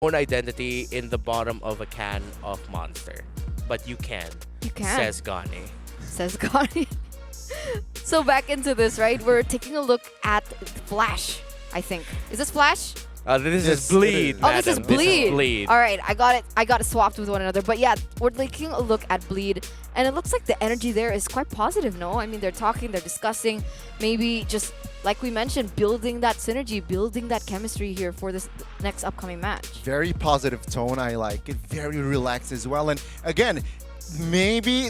own identity in the bottom of a can of Monster. But you can, You can. says Gani. Says Connie. So back into this, right? We're taking a look at Flash, I think. Is this Flash? This Yes, is Bleed, it is. Oh, this is madam. Bleed. Bleed. All right, I got it. I got it swapped with one another. But yeah, we're taking a look at Bleed, and it looks like the energy there is quite positive. No, I mean they're talking, they're discussing, maybe just like we mentioned, building that synergy, building that chemistry here for this next upcoming match. Very positive tone. I like it. Very relaxed as well. And again, maybe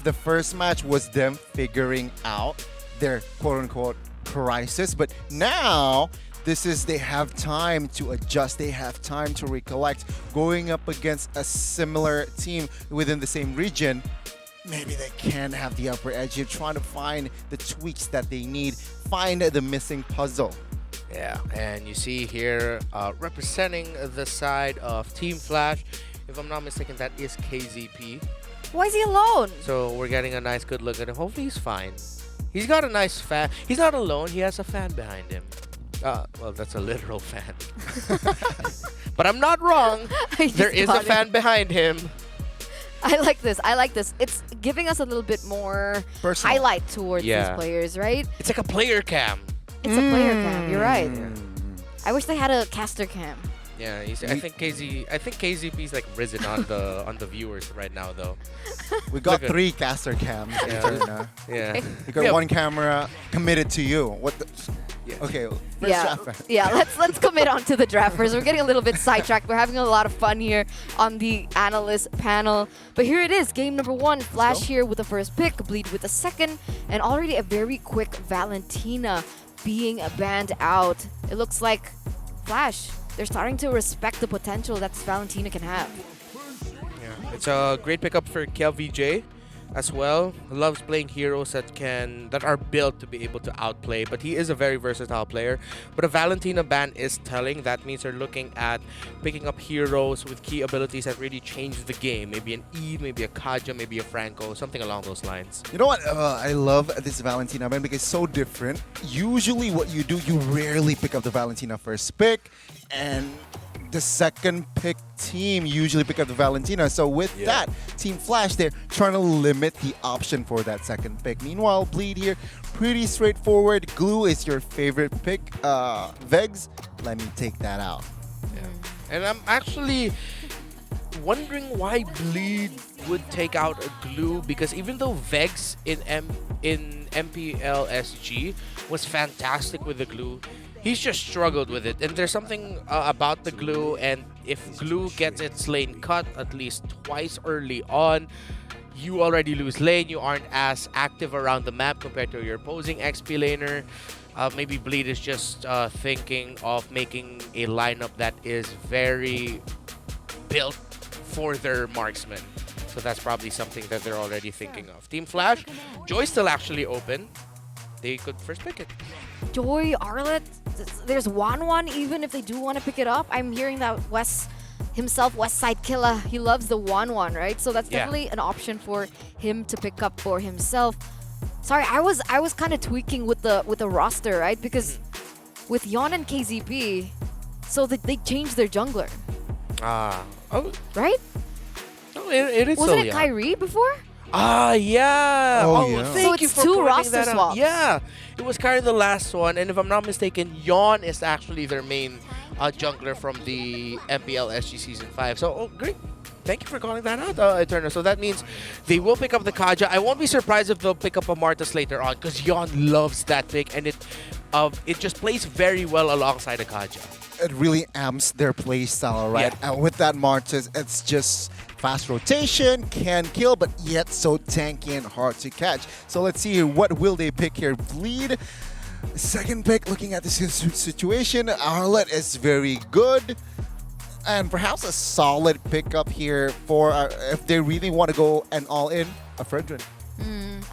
the first match was them figuring out their quote-unquote crisis, but now this is they have time to adjust. They have time to recollect. Going up against a similar team within the same region, maybe they can have the upper edge. You're trying to find the tweaks that they need, find the missing puzzle. Yeah, and you see here representing the side of Team Flash. If I'm not mistaken, that is KZP. Why is he alone? So we're getting a nice good look at him. Hopefully he's fine. He's got a nice fan. He's not alone. He has a fan behind him. Well, that's a literal fan. But I'm not wrong. I just There is a got it. fan behind him. I like this. I like this. It's giving us a little bit more Personal. highlight towards Yeah. these players, right? It's like a player cam. It's a player cam. You're right. Mm. I wish they had a caster cam. Yeah, I think KZP's like risen on the viewers right now though. We got Look at- 3 caster cams. Yeah. Turner. Yeah. We got Yeah. 1 camera committed to you. What the? Yeah. Okay, first Yeah, draft. yeah. Let's commit on to the draft first. We're getting a little bit sidetracked. We're having a lot of fun here on the analyst panel. But here it is, game number 1. Flash go. here with the first pick, Bleed with the second, and already a very quick Valentina being banned out. It looks like Flash, they're starting to respect the potential that this Valentina can have. Yeah, it's a great pickup for KLVJ as well. Loves playing heroes that are built to be able to outplay, but he is a very versatile player. But a Valentina ban is telling. That means they're looking at picking up heroes with key abilities that really change the game. Maybe an E, maybe a Kaja, maybe a Franco, something along those lines. You know what? I love this Valentina man because it's so different. Usually, what you do, you rarely pick up the Valentina first pick, and the second pick team usually pick up the Valentina. So with Yeah. that, Team Flash, they're trying to limit the option for that second pick. Meanwhile, Bleed here, pretty straightforward. Glue is your favorite pick. Vegs, let me take that out. Yeah. And I'm actually wondering why Bleed would take out a glue, because even though Vegs in MPLSG was fantastic with the glue, he's just struggled with it. And there's something about the glue, and if glue gets its lane cut at least twice early on, you already lose lane. You aren't as active around the map compared to your opposing XP laner. Maybe Bleed is just thinking of making a lineup that is very built for their marksman. So that's probably something that they're already thinking of. Team Flash, Joy's still actually open. They could first pick it. Joy, Arlet, there's one even if they do want to pick it up. I'm hearing that West himself, Westside Killer, he loves the 1-1, right? So that's Yeah. definitely an option for him to pick up for himself. Sorry, I was kind of tweaking with the roster, right? Because with Yon and KZP, so they changed their jungler, Oh, right? it is Wasn't so it young. Kyrie before? Yeah. Oh, yeah. Thank So you it's for two pointing roster that out. swaps. Yeah, it was Kyrie the last one, and if I'm not mistaken, Yon is actually their main jungler from the MPL SG Season 5. So, great. Thank you for calling that out, Eterna. So that means they will pick up the Kaja. I won't be surprised if they'll pick up a Martas later on, because Yon loves that pick, and it just plays very well alongside a Kaja. It really amps their play style, right? Yeah. And with that Martis, it's just fast rotation, can kill, but yet so tanky and hard to catch. So let's see here. What will they pick here? Bleed. Second pick, looking at the situation, Arlet is very good. And perhaps a solid pickup here for if they really want to go and all in, a Fredrin.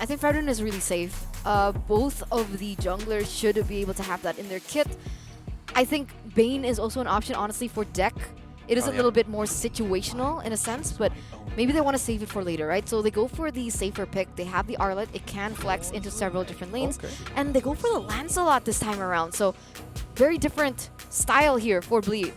I think Fredrin is really safe. Both of the junglers should be able to have that in their kit. I think Bane is also an option, honestly, for deck. It is Oh, a yeah. little bit more situational in a sense, but maybe they want to save it for later, right? So they go for the safer pick. They have the Arlet. It can flex into several different lanes. Okay. And they go for the Lancelot this time around. So very different style here for Bleed.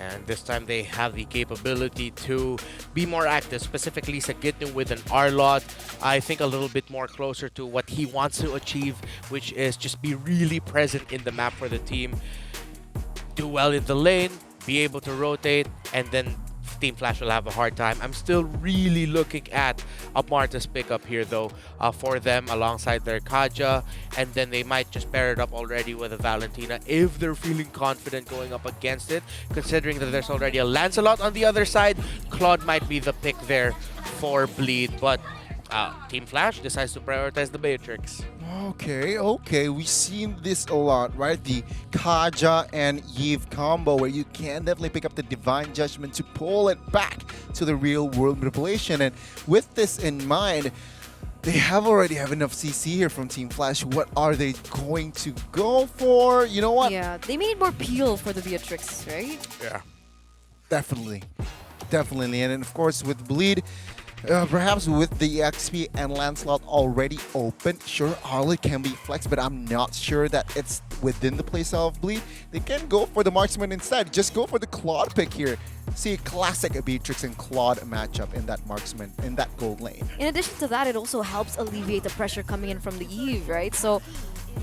And this time they have the capability to be more active, specifically Sagitnu with an R-Lot. I think a little bit more closer to what he wants to achieve, which is just be really present in the map for the team. Do well in the lane, be able to rotate, and then Team Flash will have a hard time. I'm still really looking at a Marta's pickup here though for them alongside their Kaja, and then they might just pair it up already with a Valentina if they're feeling confident going up against it, considering that there's already a Lancelot on the other side. Claude might be the pick there for Bleed, but Team Flash decides to prioritize the Beatrix. Okay. We've seen this a lot, right? The Kaja and Eve combo where you can definitely pick up the Divine Judgment to pull it back to the real world manipulation. And with this in mind, they already have enough CC here from Team Flash. What are they going to go for? You know what? Yeah, they need more peel for the Beatrix, right? Yeah. Definitely. And then, of course, with Bleed, perhaps with the XP and Lancelot already open, sure, Arlet can be flexed, but I'm not sure that it's within the playstyle of Bleed. They can go for the marksman instead. Just go for the Claude pick here. See a classic Beatrix and Claude matchup in that marksman, in that gold lane. In addition to that, it also helps alleviate the pressure coming in from the Eve, right? So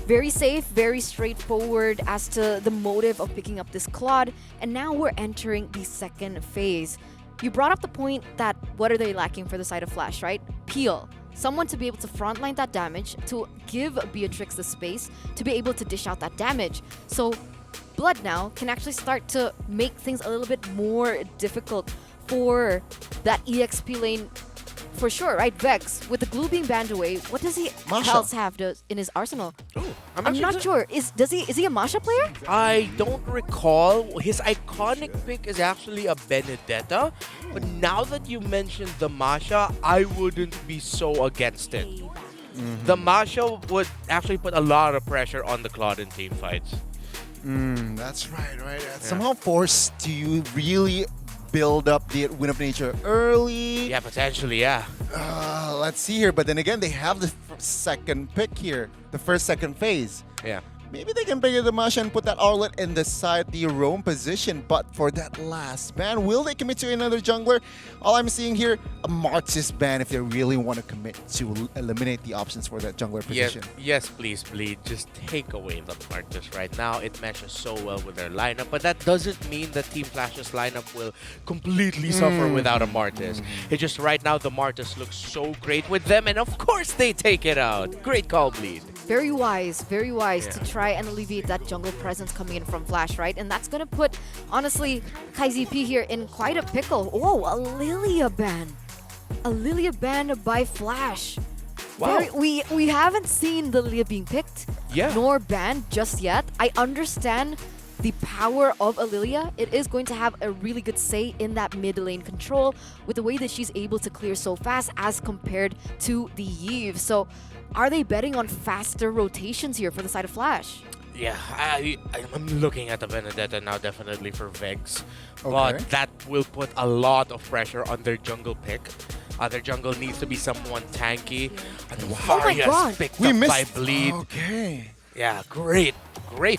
very safe, very straightforward as to the motive of picking up this Claude. And now we're entering the second phase. You brought up the point that what are they lacking for the side of Flash, right? Peel. Someone to be able to frontline that damage, to give Beatrix the space to be able to dish out that damage. So Blood now can actually start to make things a little bit more difficult for that EXP lane for sure, right? Vex, with the glue being banned away, what does he Masha. else have in his arsenal? Ooh, I'm not sure. Is he a Masha player? I don't recall. His iconic pick is actually a Benedetta, but now that you mentioned the Masha, I wouldn't be so against it. The Masha would actually put a lot of pressure on the Claude in team fights. That's right. Somehow forced to really build up the win of nature early. Yeah, potentially, yeah. Let's see here, but then again, they have the second pick here, the second phase. Yeah. Maybe they can pick up the Masha and put that Arlet in the side, the roam position, but for that last ban, will they commit to another jungler? All I'm seeing here, a Martis ban if they really want to commit to eliminate the options for that jungler position. Yes, please, Bleed. Just take away the Martis right now. It meshes so well with their lineup, but that doesn't mean that Team Flash's lineup will completely suffer without a Martis. It just right now the Martis looks so great with them, and of course they take it out. Great call, Bleed. Very wise to try and alleviate that jungle presence coming in from Flash, right? And that's gonna put, honestly, KaiZP here in quite a pickle. Oh, a Lilia ban. A Lilia ban by Flash. Wow. We haven't seen the Lilia being picked, nor banned just yet. I understand the power of Lilia. It is going to have a really good say in that mid lane control with the way that she's able to clear so fast as compared to the Eve. So are they betting on faster rotations here for the side of Flash? Yeah, I'm looking at the Benedetta now definitely for Vex, Okay. but that will put a lot of pressure on their jungle pick. Their jungle needs to be someone tanky. And Oh my Varia's God. picked We up missed. by Bleed. Okay. Yeah, great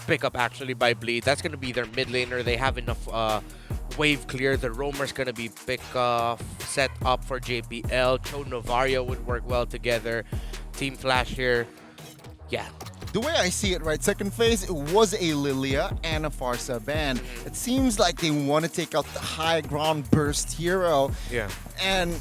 pickup actually by Bleed. That's gonna be their mid laner. They have enough wave clear. The roamer's gonna be set up for JPL. Cho Novario would work well together. Team Flash here. Yeah. The way I see it, right, second phase, it was a Lilia and a Farsa ban. It seems like they want to take out the high ground burst hero. Yeah. And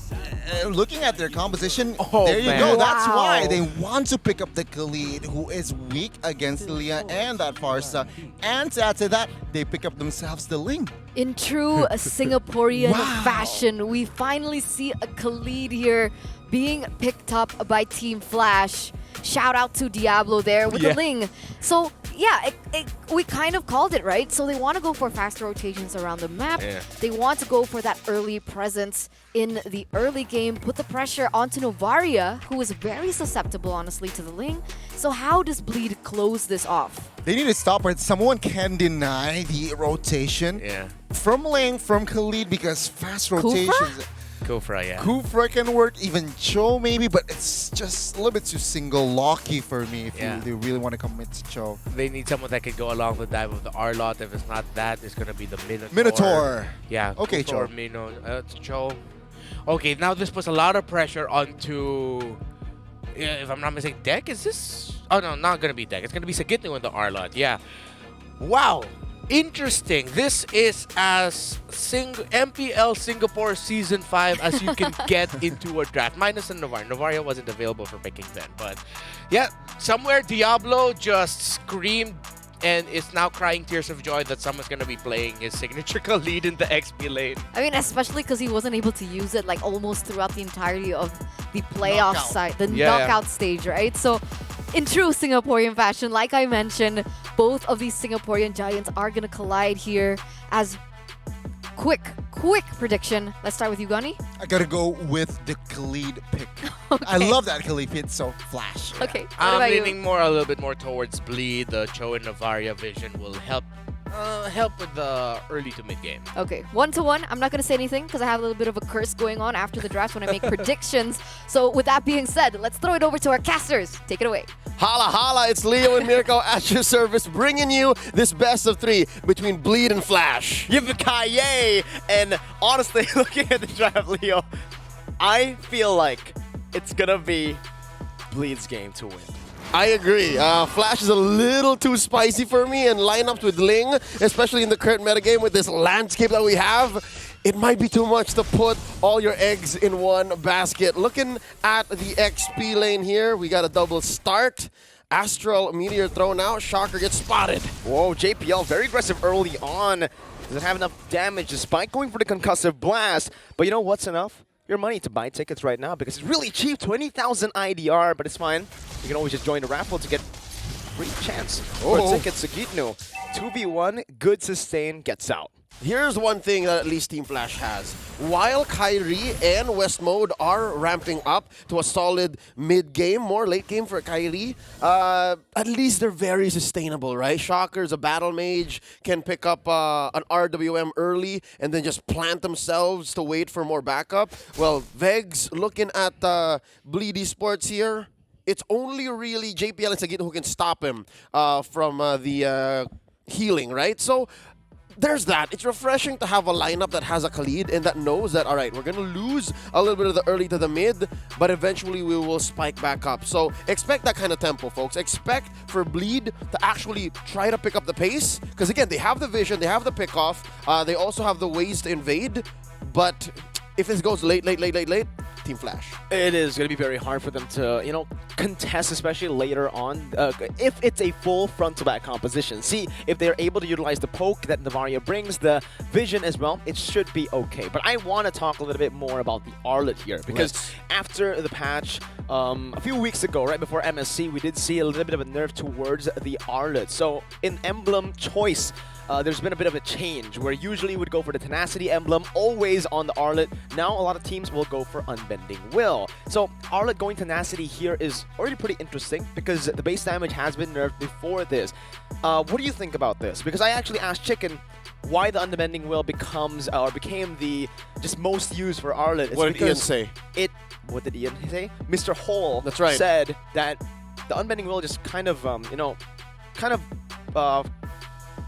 looking at their composition, Oh, there you man. go. That's Wow. why they want to pick up the Khalid, who is weak against Lilia and that Farsa. And to add to that, they pick up themselves the Ling. In true Singaporean Wow. fashion, we finally see a Khalid here being picked up by Team Flash. Shout out to Diablo there with the Ling. So yeah, we kind of called it, right? So they want to go for faster rotations around the map. Yeah. They want to go for that early presence in the early game, put the pressure onto Novaria, who is very susceptible, honestly, to the Ling. So how does Bleed close this off? They need to stop it. Someone can deny the rotation Yeah. from Ling, from Khalid, because fast rotations. Kufra, yeah. Kufra can work, even Cho maybe, but it's just a little bit too single locky for me if Yeah. you really want to commit to Cho. They need someone that can go along the dive of the Arlot. If it's not that, it's gonna be the Minotaur. Minotaur. Yeah. Okay, Kufra or Cho. Mino. It's Cho. Okay, now this puts a lot of pressure onto. Yeah, if I'm not mistaken, Deck. Is this? Oh no, not gonna be Deck. It's gonna be Sagitnu in the Arlot. Yeah. Wow. Interesting. This is as MPL Singapore Season 5 as you can get into a draft. Minus the Novaria. Novaria wasn't available for picking then. But yeah, somewhere Diablo just screamed and is now crying tears of joy that someone's going to be playing his signature lead in the XP lane. I mean, especially because he wasn't able to use it like almost throughout the entirety of the playoff Knockout. side, the Yeah. knockout stage, right? So, in true Singaporean fashion, like I mentioned, both of these Singaporean giants are gonna collide here. As quick prediction. Let's start with you, Gani. I gotta go with the Khalid pick. Okay. I love that Khalid pick, so Flash. Okay. What I'm about leaning you? a little bit more towards Bleed. The Cho and Novaria vision will help with the early to mid game. Okay, 1-1. I'm not going to say anything because I have a little bit of a curse going on after the draft when I make predictions. So with that being said, let's throw it over to our casters. Take it away. Holla, holla, it's Leo and Mirko at your service, bringing you this best of 3 between Bleed and Flash. Yippee-ki-yay! And honestly, looking at the draft, Leo, I feel like it's gonna be Bleed's game to win. I agree. Flash is a little too spicy for me, and lineups with Ling, especially in the current metagame with this landscape that we have, it might be too much to put all your eggs in one basket. Looking at the XP lane here, we got a double start. Astral Meteor thrown out, Shocker gets spotted. Whoa, JPL very aggressive early on. Doesn't have enough damage despite going for the concussive blast. But you know what's enough? Your money to buy tickets right now because it's really cheap, 20,000 IDR, but it's fine. You can always just join the raffle to get free chance for tickets to Gitno. 2v1, good sustain, gets out. Here's one thing that at least Team Flash has. While Kyrie and West Mode are ramping up to a solid mid-game, more late game for Kyrie, at least they're very sustainable, right? Shocker's a battle mage, can pick up an RWM early and then just plant themselves to wait for more backup. Well, Vegs looking at Bleed Esports here, it's only really JPL and Sagit who can stop him from the healing, right? So there's that. It's refreshing to have a lineup that has a Khalid and that knows that, all right, we're going to lose a little bit of the early to the mid, but eventually we will spike back up. So expect that kind of tempo, folks. Expect for Bleed to actually try to pick up the pace. Because, again, they have the vision, they have the pickoff, they also have the ways to invade. But if this goes late, Team Flash. It is going to be very hard for them to, you know, contest, especially later on, if it's a full front-to-back composition. See, if they're able to utilize the poke that Novaria brings, the vision as well, it should be okay. But I want to talk a little bit more about the Arlet here, because after the patch, a few weeks ago, right before MSC, we did see a little bit of a nerf towards the Arlet. So in emblem choice, there's been a bit of a change where usually we'd go for the Tenacity emblem, always on the Arlet. Now a lot of teams will go for Unbending Will. So Arlet going Tenacity here is already pretty interesting because the base damage has been nerfed before this. What do you think about this? Because I actually asked Chicken why the Unbending Will becomes or became the just most used for Arlet. It's What did Ian because say? What did Ian say? Mr. Hole That's right. said that the Unbending Will just kind of,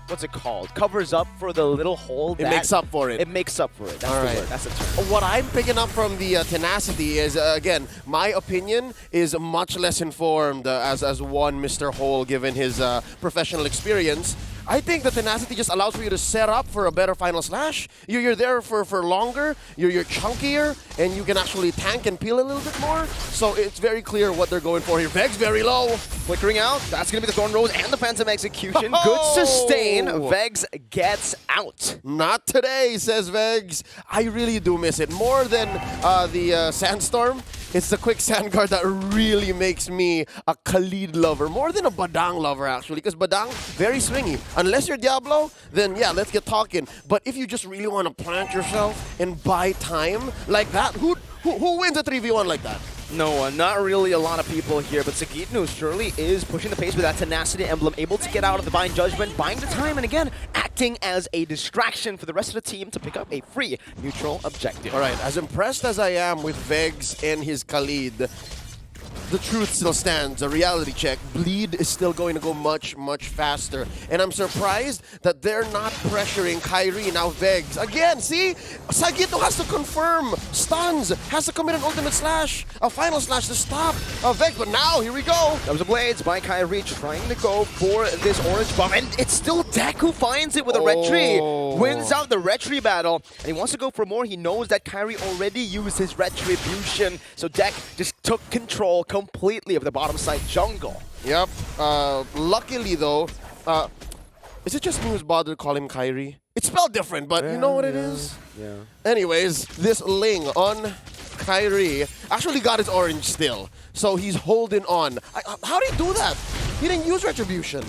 what's it called? Covers up for the little hole. It makes up for it. It makes up for it. That's All the right. word. That's the term. What I'm picking up from the Tenacity is, again, my opinion is much less informed as one Mr. Hole, given his professional experience. I think the Tenacity just allows for you to set up for a better final slash. You're there for longer, you're chunkier, and you can actually tank and peel a little bit more. So it's very clear what they're going for here. Vegs very low. Flickering out. That's going to be the Thorn Rose and the Phantom Execution. Oh! Good sustain. Vegs gets out. Not today, says Vegs. I really do miss it. More than the Sandstorm, it's the quick sand guard that really makes me a Khalid lover. More than a Badang lover, actually. Because Badang, very swingy. Unless you're Diablo, then yeah, let's get talking. But if you just really want to plant yourself and buy time like that, who wins a 3v1 like that? No, not really a lot of people here, but Sagitnu surely is pushing the pace with that tenacity emblem, able to get out of Divine Judgment, buying the time, and again, acting as a distraction for the rest of the team to pick up a free neutral objective. All right, as impressed as I am with Vegs and his Khalid, the truth still stands, a reality check. Bleed is still going to go much, much faster. And I'm surprised that they're not pressuring Kyrie, now Vegs. Again, see? Sagito has to confirm. Stuns, has to commit an ultimate slash, a final slash to stop Vegs. But now, here we go. That was a Blades by Kyrie trying to go for this orange buff. And it's still Deck who finds it with a red tree. Wins out the red tree battle. And he wants to go for more. He knows that Kyrie already used his retribution. So Deck just took control completely of the bottom side jungle. Yep. Luckily, though, is it just me who's bothered to call him Kyrie? It's spelled different, but you know what it is? Yeah. Anyways, this Ling on Kyrie actually got his orange still. So he's holding on. How did he do that? He didn't use Retribution.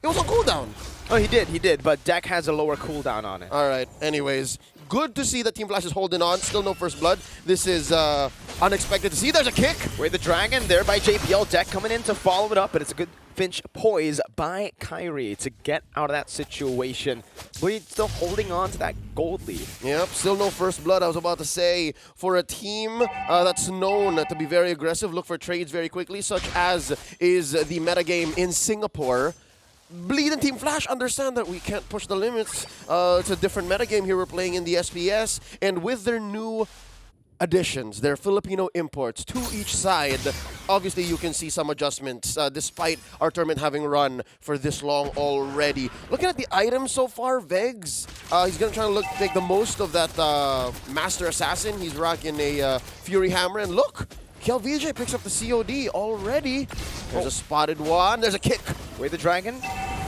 It was on cooldown. Oh, he did, but Deck has a lower cooldown on it. All right, anyways. Good to see that Team Flash is holding on. Still no first blood. This is unexpected to see. There's a kick. Wait, the Dragon there by JPL. Deck coming in to follow it up, but it's a good Finch poise by Kyrie to get out of that situation. Bleed still holding on to that gold lead. Yep, still no first blood. I was about to say, for a team that's known to be very aggressive, look for trades very quickly, such as is the metagame in Singapore. Bleed and Team Flash understand that we can't push the limits. It's a different metagame here we're playing in the SPS. And with their new additions, their Filipino imports to each side, obviously you can see some adjustments despite our tournament having run for this long already. Looking at the items so far, Vegs, he's going to try to make the most of that Master Assassin. He's rocking a Fury Hammer. And look! KLVJ picks up the COD already. There's a spotted one. There's a kick. Wait, the Dragon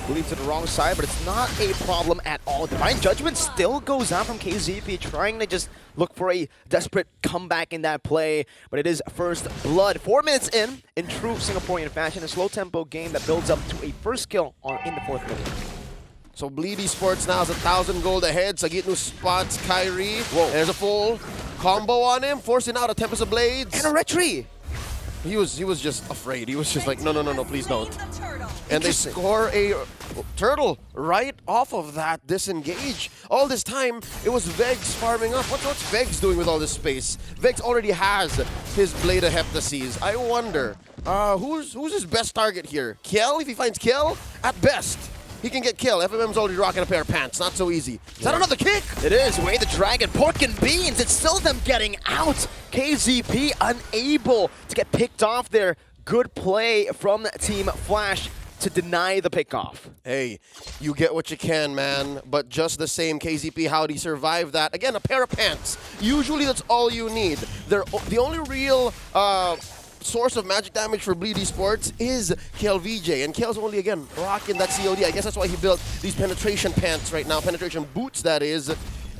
bleeds to the wrong side, but it's not a problem at all. Divine Judgment still goes out from KZP, trying to just look for a desperate comeback in that play. But it is first blood. 4 minutes in true Singaporean fashion. A slow tempo game that builds up to a first kill in the 4th minute. So Bleed Esports now has 1,000 gold ahead. Sagitnu spots Kyrie. Whoa. There's a full combo on him, forcing out a Tempest of Blades. And a red tree. He was just afraid. He was just like, no, please don't. And they score a turtle right off of that disengage. All this time, it was Vegs farming up. What's Vegs doing with all this space? Vegs already has his Blade of Heptases. I wonder, who's his best target here? Kiel, if he finds Kiel? At best. He can get killed. FMM's already rocking a pair of pants. Not so easy. Is that another kick? It is. Wait, the Dragon. Pork and beans. It's still them getting out. KZP unable to get picked off there. Good play from Team Flash to deny the pickoff. Hey, you get what you can, man. But just the same, KZP, how'd he survive that? Again, a pair of pants. Usually that's all you need. The only real source of magic damage for Bleed Esports is KLVJ, and Kel's only, again, rocking that COD. I guess that's why he built these penetration pants right now, penetration boots, that is.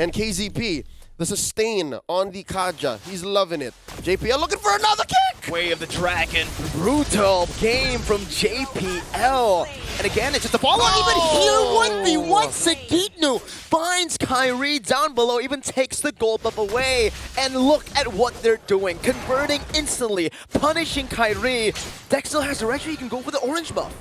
And KZP, the sustain on the Kaja, he's loving it. JPL looking for another kick! Way of the Dragon. Brutal game from JPL. And again, it's just a follow-on. Even here, 1v1, Sagitnu finds Kyrie down below, even takes the gold buff away. And look at what they're doing. Converting instantly, punishing Kyrie. Dex still has the red, he can go for the orange buff.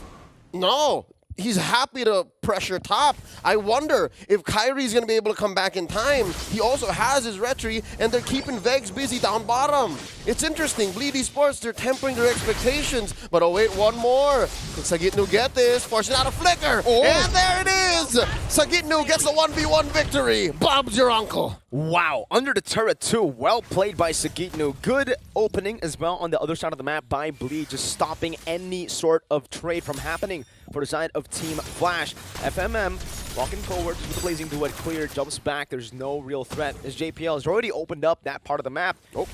No. He's happy to pressure top. I wonder if Kyrie's going to be able to come back in time. He also has his retry, and they're keeping Vegs busy down bottom. It's interesting. Bleed Esports, they're tempering their expectations. But oh wait, one more. Can Sagitnu get this? Forcing out a flicker. Oh. And there it is. Sagitnu gets the 1v1 victory. Bob's your uncle. Wow, under the turret too. Well played by Sagitnu. Good opening as well on the other side of the map by Bleed, just stopping any sort of trade from happening for the side of Team Flash. FMM walking forward with the Blazing Duet clear, jumps back. There's no real threat as JPL has already opened up that part of the map. Oh,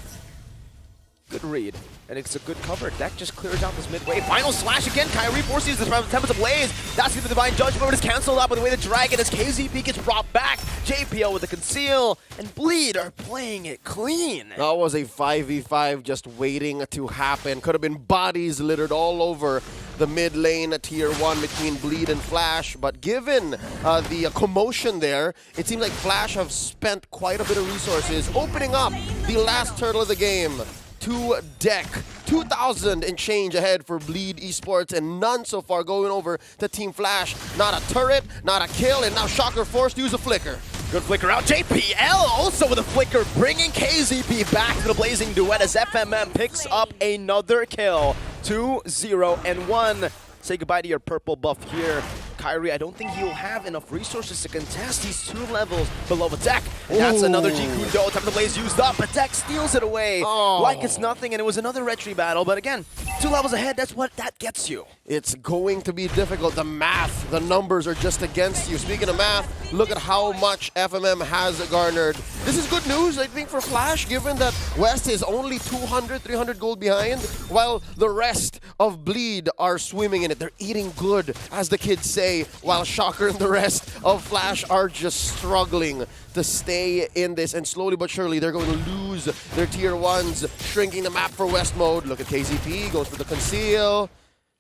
good read. And it's a good cover. Deck just clears out this midway. Final slash again. Kyrie forces the Tempest of Blaze. That's the Divine Judgment, but it's canceled out by the way the Dragon as KZP gets brought back. JPL with the conceal, and Bleed are playing it clean. That was a 5v5 just waiting to happen. Could have been bodies littered all over the mid lane at tier 1 between Bleed and Flash, but given the commotion there, it seems like Flash have spent quite a bit of resources opening up the last turtle of the game to Deck. 2,000 and change ahead for Bleed Esports, and none so far going over to Team Flash. Not a turret, not a kill, and now Shocker forced to use a flicker. Good flicker out. JPL also with a flicker, bringing KZP back to the blazing duet as FMM picks up another kill. 2-0-1. Say goodbye to your purple buff here. Kyrie, I don't think he'll have enough resources to contest. He's 2 levels below Attack. And that's another G-Kundo. Time to blaze used up. Attack steals it away like it's nothing, and it was another retry battle. But again, 2 levels ahead, that's what that gets you. It's going to be difficult. The math, the numbers are just against you. Speaking of math, look at how much FMM has garnered. This is good news, I think, for Flash, given that West is only 200, 300 gold behind, while the rest of Bleed are swimming in it. They're eating good, as the kids say, while Shocker and the rest of Flash are just struggling to stay in this. And slowly but surely, they're going to lose their tier 1s, shrinking the map for West mode. Look at KZP, goes for the conceal.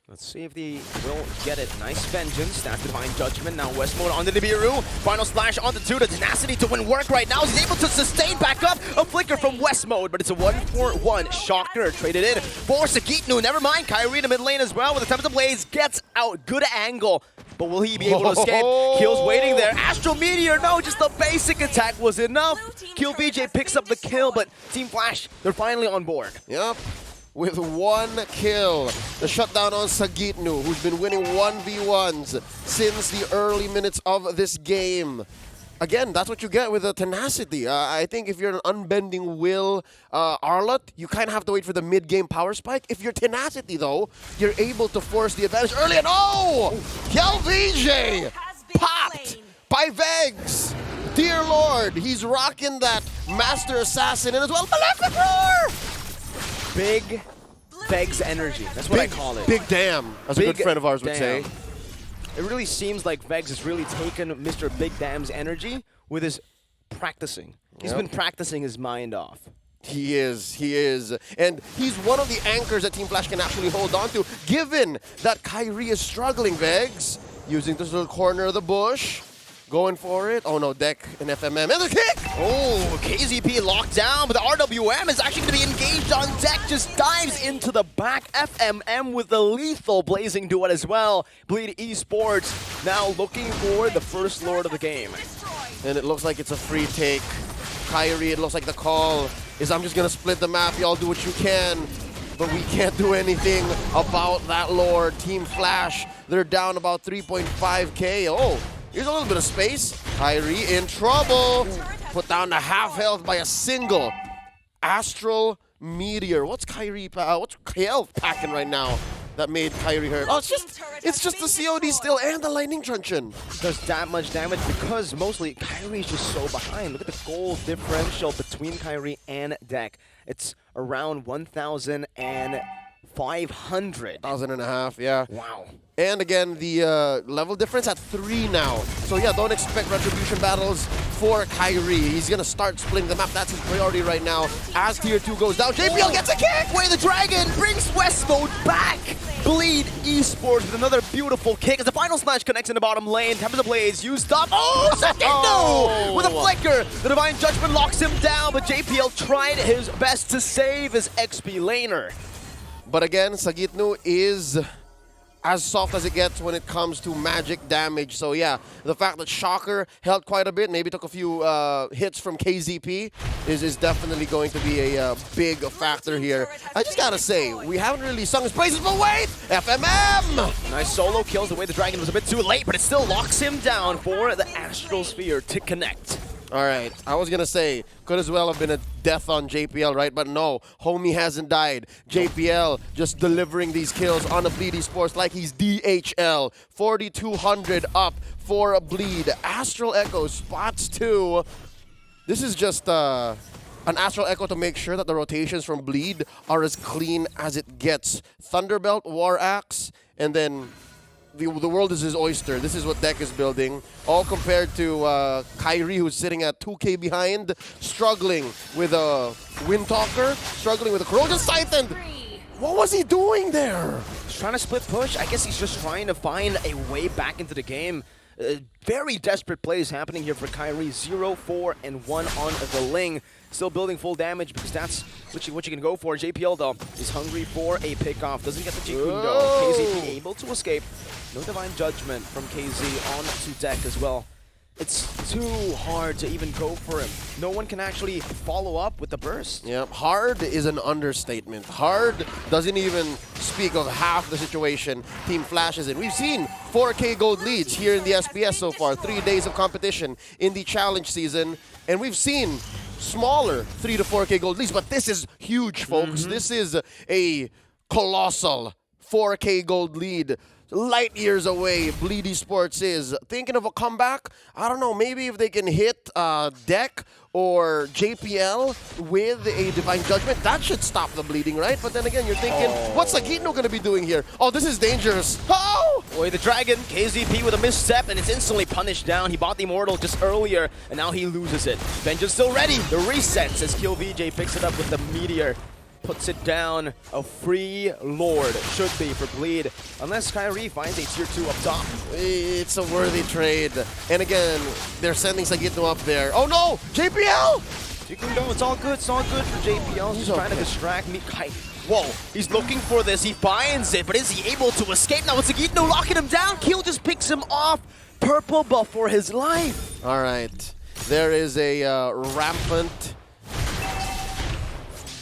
Let's see if they will get it. Nice vengeance. That's Divine Judgment. Now West mode onto the Nibiru. Final splash onto 2. The tenacity to win work right now. He's able to sustain back up. A flicker from West mode, but it's a 1-4-1. Shocker traded in for Sagitnu. Never mind. Kyrie in the mid lane as well with the Tempest Blaze. Gets out. Good angle. But will he be able to escape? Kill's waiting there. Astral Meteor, no, just the basic attack was enough. Kill VJ picks up the kill, but Team Flash, they're finally on board. Yep. With 1 kill. The shutdown on Sagitnu, who's been winning 1v1s since the early minutes of this game. Again, that's what you get with the tenacity. I think if you're an unbending will Arlott, you kind of have to wait for the mid-game power spike. If you're tenacity, though, you're able to force the advantage early. And KelVJ popped by Vegs. Dear Lord, he's rocking that Master Assassin and as well Malefic Roar. Big Vegs energy. That's what I call it. Big damn, as a good friend of ours would say. It really seems like Vegs has really taken Mr. Big Dam's energy with his practicing. He's been practicing his mind off. He is. And he's one of the anchors that Team Flash can actually hold on to, given that Kyrie is struggling. Vegs using this little corner of the bush. Going for it. Oh no, Deck and FMM. And the kick! Oh, KZP locked down, but the RWM is actually going to be engaged on Deck. Just dives into the back. FMM with the lethal blazing duet as well. Bleed Esports now looking for the first Lord of the game. And it looks like it's a free take. Kyrie, it looks like the call is I'm just going to split the map. Y'all do what you can. But we can't do anything about that Lord. Team Flash, they're down about 3.5k. Oh. Here's a little bit of space. Kyrie in trouble. Put down to half health by a single Astral Meteor. What's Kyrie? What's KL packing right now that made Kyrie hurt? Oh, it's just the COD still and the Lightning Truncheon. Does that much damage because mostly Kyrie's just so behind. Look at the goal differential between Kyrie and Deck. It's around 1,500. 1,500, yeah. Wow. And again, the level difference at 3 now. So yeah, don't expect retribution battles for Kyrie. He's going to start splitting the map. That's his priority right now. As tier 2 goes down, JPL gets a kick! Way the Dragon brings West mode back! Bleed Esports with another beautiful kick as the final snatch connects in the bottom lane. Tempest Blaze used up. Oh, Sagitnu! With a flicker. The Divine Judgment locks him down, but JPL tried his best to save his XP laner. But again, Sagitnu is as soft as it gets when it comes to magic damage. So yeah, the fact that Shocker held quite a bit, maybe took a few hits from KZP, is definitely going to be a big factor here. I just gotta say, we haven't really sung his praises, but wait! FMM! Nice solo kills. The way the Dragon was a bit too late, but it still locks him down for the Astral Sphere to connect. All right, I was gonna say, could as well have been a death on JPL, right? But no, homie hasn't died. JPL just delivering these kills on a Bleed Esports like he's DHL. 4,200 up for a Bleed. Astral Echo spots 2. This is just an Astral Echo to make sure that the rotations from Bleed are as clean as it gets. Thunderbelt, War Axe, and then the world is his oyster. This is what Deck is building. All compared to Kyrie, who's sitting at 2k behind, struggling with a Windtalker, struggling with a Corrosion Titan. What was he doing there? He's trying to split push. I guess he's just trying to find a way back into the game. Very desperate plays happening here for Kyrie. 0, 4, and 1 on the Ling. Still building full damage because that's what you can go for. JPL, though, is hungry for a pickoff. Doesn't get the Jikundo. KZP able to escape. No Divine Judgment from KZ onto deck as well. It's too hard to even go for him. No one can actually follow up with the burst. Yep, hard is an understatement. Hard doesn't even speak of half the situation Team Flash is in. We've seen 4K gold leads here in the SPS so far. 3 days of competition in the challenge season. And we've seen smaller 3 to 4K gold leads, but this is huge, folks. This is a colossal 4K gold lead. Light years away, BLD Esports is thinking of a comeback. I don't know, maybe if they can hit Deck or JPL with a Divine Judgment, that should stop the bleeding, right? But then again, you're thinking, what's Agino going to be doing here? Oh, this is dangerous. Oh! Boy, the Dragon, KZP with a misstep, and it's instantly punished down. He bought the Immortal just earlier, and now he loses it. Vengeance still ready. The resets as Kill VJ picks it up with the Meteor. Puts it down. A free Lord should be for Bleed, unless Kyrie finds a tier 2 up top. It's a worthy trade. And again, they're sending Sagito up there. Oh no! JPL! Jikundo, it's all good. It's all good for JPL. He's trying to distract me. Whoa, he's looking for this. He finds it, but is he able to escape? Now it's Sagito locking him down. Keel just picks him off. Purple buff for his life. All right. There is a rampant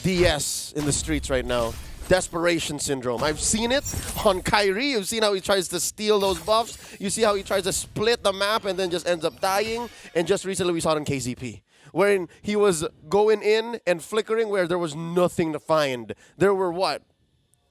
DS in the streets right now. Desperation syndrome. I've seen it on Kyrie. You've seen how he tries to steal those buffs. You see how he tries to split the map and then just ends up dying. And just recently we saw it on KZP, wherein he was going in and flickering where there was nothing to find. There were what?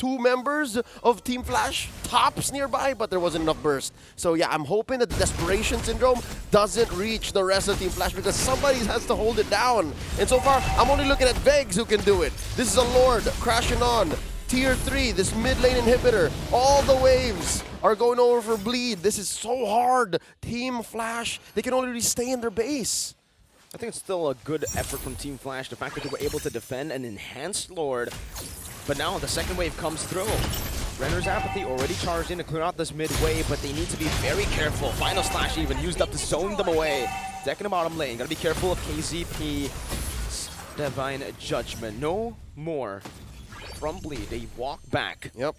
2 members of Team Flash tops nearby, but there wasn't enough burst. So yeah, I'm hoping that the Desperation Syndrome doesn't reach the rest of Team Flash because somebody has to hold it down. And so far, I'm only looking at Vegs who can do it. This is a Lord crashing on. Tier 3, this mid lane inhibitor. All the waves are going over for Bleed. This is so hard. Team Flash, they can only really stay in their base. I think it's still a good effort from Team Flash. The fact that they were able to defend an enhanced Lord. But now the second wave comes through. Renner's Apathy already charged in to clear out this mid wave, but they need to be very careful. Final Slash even used up to zone them away. Deck in the bottom lane. Gotta be careful of KZP. Divine Judgment. No more from Bleed. They walk back. Yep.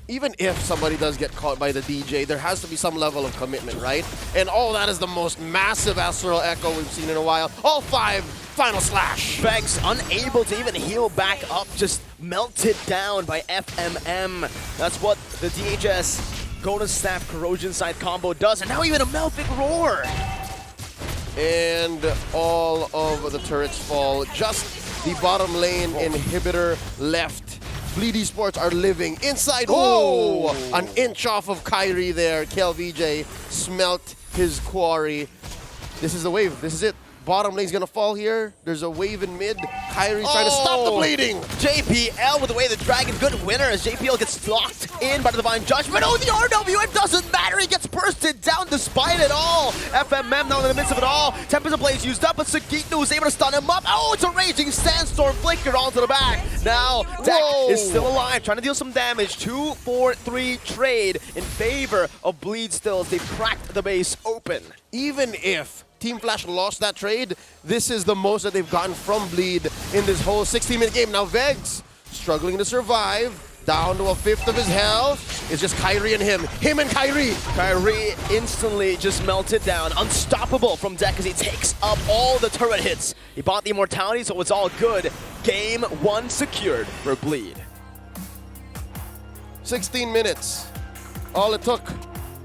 Even if somebody does get caught by the DJ, there has to be some level of commitment, right? And oh, that is the most massive Astral Echo we've seen in a while. All 5, Final Slash. Vex unable to even heal back up, just melted down by FMM. That's what the DHS Golden Staff Corrosion Side combo does, and now even a Melfic Roar. And all of the turrets fall. Just the bottom lane inhibitor left. BLD Esports are living inside. Oh, an inch off of Kyrie there. KLVJ smelt his quarry. This is the wave. This is it. Bottom lane's gonna fall here. There's a wave in mid. Kyrie's trying to stop the bleeding. JPL with the way the Dragon, good winner as JPL gets locked in by the Divine Judgment. Oh, the RWM doesn't matter. He gets bursted down despite it all. FMM now in the midst of it all. Tempest of Blaze used up, but Sagito was able to stun him up. Oh, it's a Raging Sandstorm flicker onto the back. Now, Deck is still alive, trying to deal some damage. 2-4-3 trade in favor of Bleed still as they've cracked the base open. Even if Team Flash lost that trade, this is the most that they've gotten from Bleed in this whole 16-minute game. Now Vegs struggling to survive, down to a 1/5 of his health. It's just Kyrie and him and Kyrie. Kyrie instantly just melted down, unstoppable from Deck as he takes up all the turret hits. He bought the immortality, so it's all good. Game 1 secured for Bleed. 16 minutes, all it took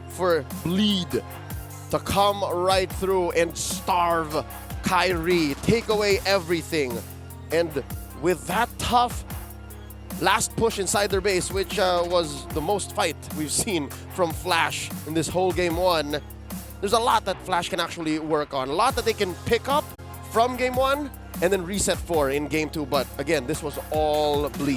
for Bleed to come right through and starve Kyrie, take away everything. And with that tough last push inside their base, which was the most fight we've seen from Flash in this whole game 1, there's a lot that Flash can actually work on. A lot that they can pick up from game 1 and then reset for in game 2. But again, this was all Bleed.